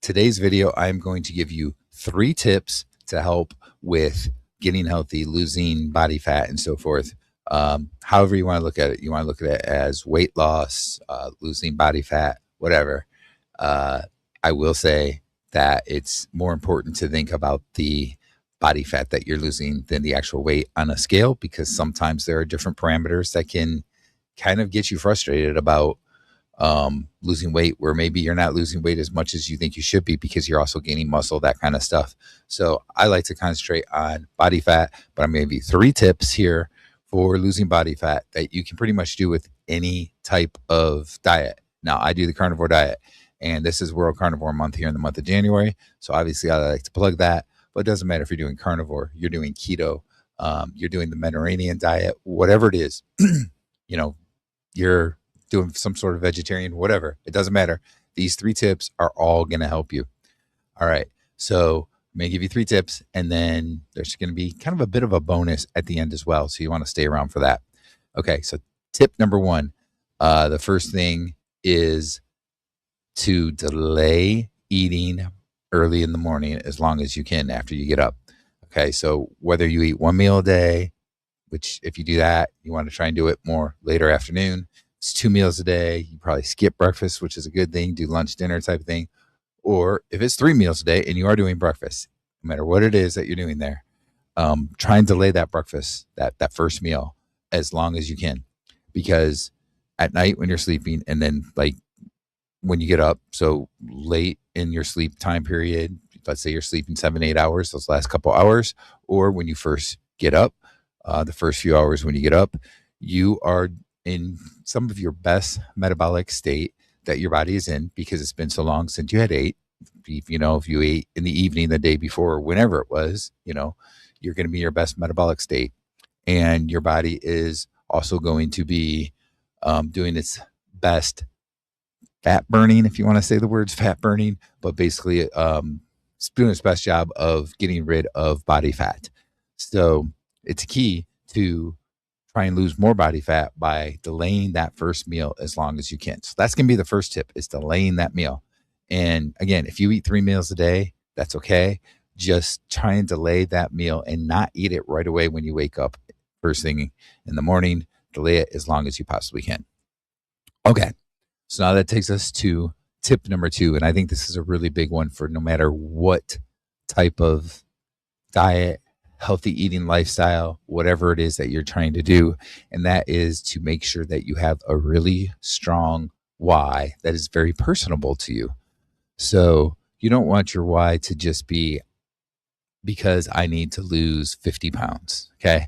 today's video, I'm going to give you 3 tips to help with getting healthy, losing body fat, and so forth. However you want to look at it. You want to look at it as weight loss, losing body fat, whatever. Uh, I will say that it's more important to think about the body fat that you're losing than the actual weight on a scale, because sometimes there are different parameters that can kind of get you frustrated about losing weight, where maybe you're not losing weight as much as you think you should be because you're also gaining muscle, that kind of stuff. So I like to concentrate on body fat, but I'm going to give you 3 tips here for losing body fat that you can pretty much do with any type of diet. Now, I do the carnivore diet, and this is World Carnivore Month here in the month of January. So obviously, I like to plug that, but it doesn't matter if you're doing carnivore, you're doing keto, you're doing the Mediterranean diet, whatever it is, you're doing some sort of vegetarian, whatever. It doesn't matter. These 3 tips are all going to help you. All right. So I'm going to give you 3 tips, and then there's going to be kind of a bit of a bonus at the end as well. So you want to stay around for that. Okay. So tip number 1, the first thing is to delay eating early in the morning as long as you can after you get up. Okay. So whether you eat 1 meal a day, which if you do that, you want to try and do it more later afternoon. It's 2 meals a day. You probably skip breakfast, which is a good thing. Do lunch, dinner type of thing. Or if it's 3 meals a day and you are doing breakfast, no matter what it is that you're doing there, try and delay that breakfast, that first meal, as long as you can. Because at night when you're sleeping, and then like when you get up, so late in your sleep time period, let's say you're sleeping 7-8 hours, those last couple hours, or when you first get up, the first few hours when you get up, you are in some of your best metabolic state that your body is in, because it's been so long since you had ate. If you ate in the evening the day before, or whenever it was, you're going to be in your best metabolic state, and your body is also going to be doing its best fat burning, if you want to say the words fat burning, but basically it's doing its best job of getting rid of body fat. So it's key to try and lose more body fat by delaying that first meal as long as you can. So that's going to be the first tip, is delaying that meal. And again, if you eat 3 meals a day, that's okay. Just try and delay that meal and not eat it right away when you wake up first thing in the morning. Delay it as long as you possibly can. Okay. So now that takes us to tip number 2. And I think this is a really big one for no matter what type of diet, healthy eating lifestyle, whatever it is that you're trying to do. And that is to make sure that you have a really strong why that is very personable to you. So you don't want your why to just be because I need to lose 50 pounds. Okay.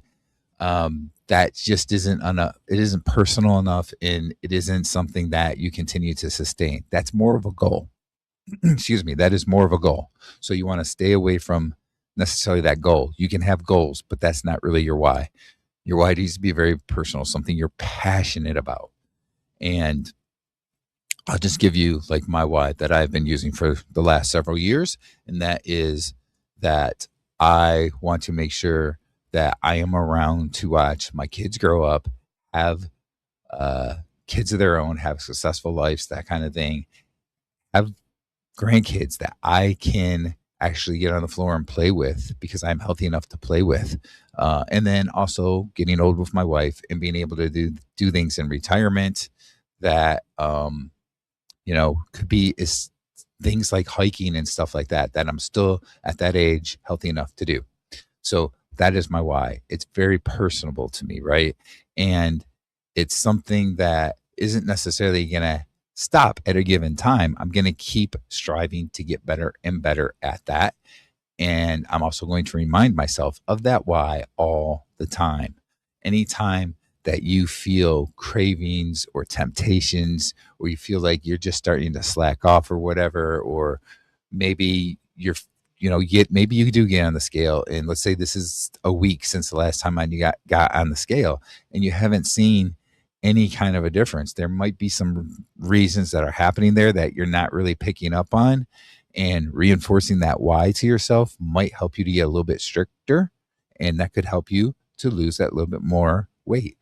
That just isn't enough. It isn't personal enough, and it isn't something that you continue to sustain. That's more of a goal. Excuse me. That is more of a goal. So you want to stay away from necessarily that goal. You can have goals, but that's not really your why. Your why needs to be very personal, something you're passionate about. And I'll just give you like my why that I've been using for the last several years. And that is that I want to make sure that I am around to watch my kids grow up, have kids of their own, have successful lives, that kind of thing, have grandkids that I can actually get on the floor and play with because I'm healthy enough to play with. And then also getting old with my wife and being able to do things in retirement that, could be is things like hiking and stuff like that, that I'm still at that age healthy enough to do. So that is my why. It's very personable to me, right? And it's something that isn't necessarily going to stop at a given time. I'm going to keep striving to get better and better at that. And I'm also going to remind myself of that why all the time. Anytime that you feel cravings or temptations, or you feel like you're just starting to slack off or whatever, or maybe maybe you do get on the scale, and let's say this is a week since the last time you got on the scale, and you haven't seen any kind of a difference. There might be some reasons that are happening there that you're not really picking up on, and reinforcing that why to yourself might help you to get a little bit stricter, and that could help you to lose that little bit more weight,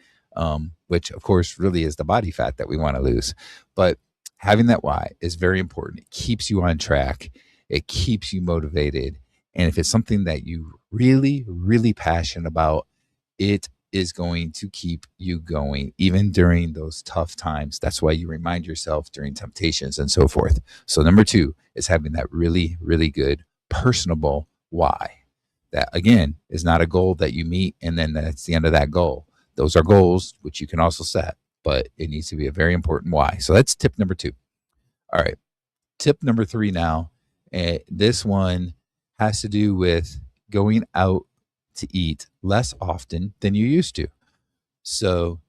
which of course really is the body fat that we want to lose. But having that why is very important. It keeps you on track. It keeps you motivated. And if it's something that you really, really passionate about, it is going to keep you going even during those tough times. That's why you remind yourself during temptations and so forth. So, number two is having that really, really good personable why. That again is not a goal that you meet and then that's the end of that goal. Those are goals which you can also set, but it needs to be a very important why. So, that's tip number two. All right. Tip number three now. This one has to do with going out to eat less often than you used to. So,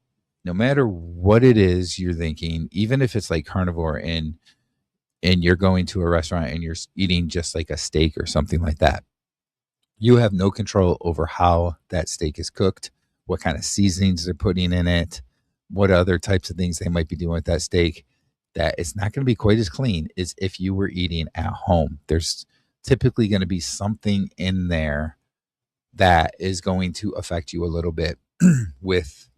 no matter what it is you're thinking, even if it's like carnivore and you're going to a restaurant and you're eating just like a steak or something like that, you have no control over how that steak is cooked, what kind of seasonings they're putting in it, what other types of things they might be doing with that steak. That it's not going to be quite as clean as if you were eating at home. There's typically going to be something in there that is going to affect you a little bit with,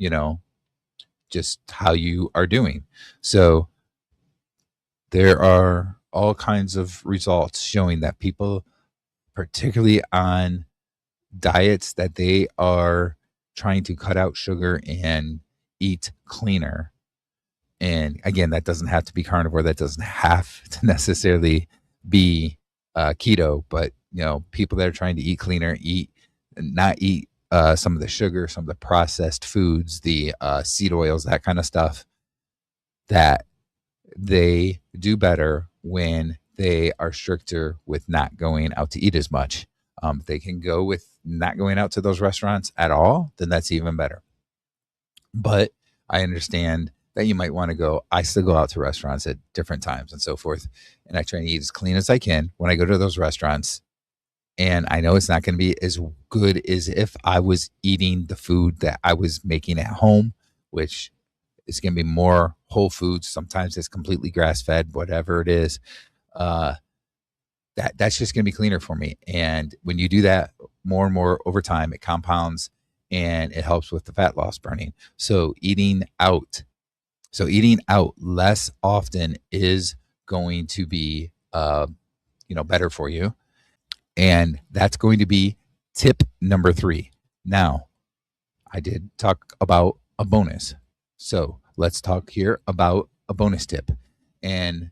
just how you are doing. So there are all kinds of results showing that people, particularly on diets that they are trying to cut out sugar and eat cleaner. And again, that doesn't have to be carnivore. That doesn't have to necessarily be keto. But people that are trying to eat cleaner, not eat some of the sugar, some of the processed foods, the seed oils, that kind of stuff. That they do better when they are stricter with not going out to eat as much. If they can go with not going out to those restaurants at all, then that's even better. But I understand that you might want to go. I still go out to restaurants at different times and so forth. And I try to eat as clean as I can when I go to those restaurants. And I know it's not going to be as good as if I was eating the food that I was making at home, which is going to be more whole foods. Sometimes it's completely grass fed, whatever it is. That's just going to be cleaner for me. And when you do that more and more over time, it compounds and it helps with the fat loss burning. So eating out less often is going to be better for you. And that's going to be tip number three. Now, I did talk about a bonus. So let's talk here about a bonus tip. And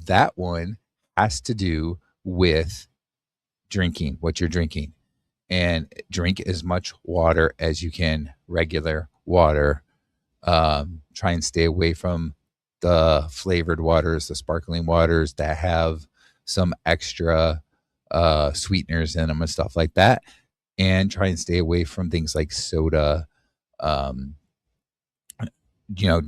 that one has to do with drinking, what you're drinking. And drink as much water as you can, regular water. Try and stay away from the flavored waters, the sparkling waters that have some extra sweeteners in them and stuff like that. And try and stay away from things like soda,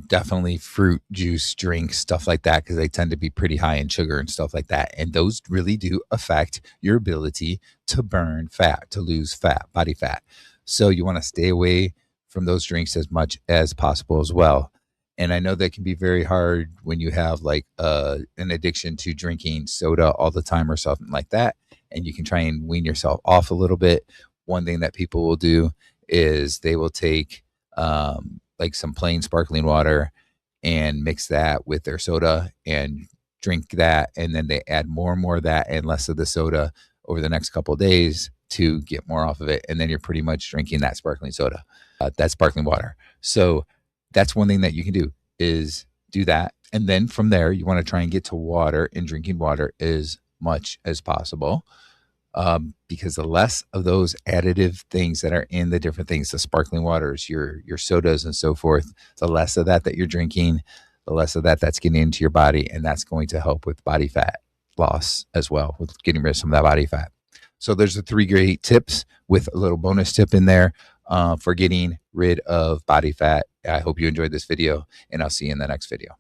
definitely fruit juice drinks, stuff like that, because they tend to be pretty high in sugar and stuff like that. And those really do affect your ability to burn fat, to lose fat, body fat. So you want to stay away from those drinks as much as possible as well. And I know that can be very hard when you have like an addiction to drinking soda all the time or something like that. And you can try and wean yourself off a little bit. One thing that people will do is they will take like some plain sparkling water and mix that with their soda and drink that. And then they add more and more of that and less of the soda over the next couple of days to get more off of it. And then you're pretty much drinking that sparkling soda, that sparkling water. So that's one thing that you can do is do that. And then from there, you want to try and get to water and drinking water as much as possible. Because the less of those additive things that are in the different things, the sparkling waters, your sodas and so forth, the less of that you're drinking, the less of that's getting into your body. And that's going to help with body fat loss as well, with getting rid of some of that body fat. So there's the three great tips with a little bonus tip in there for getting rid of body fat. I hope you enjoyed this video and I'll see you in the next video.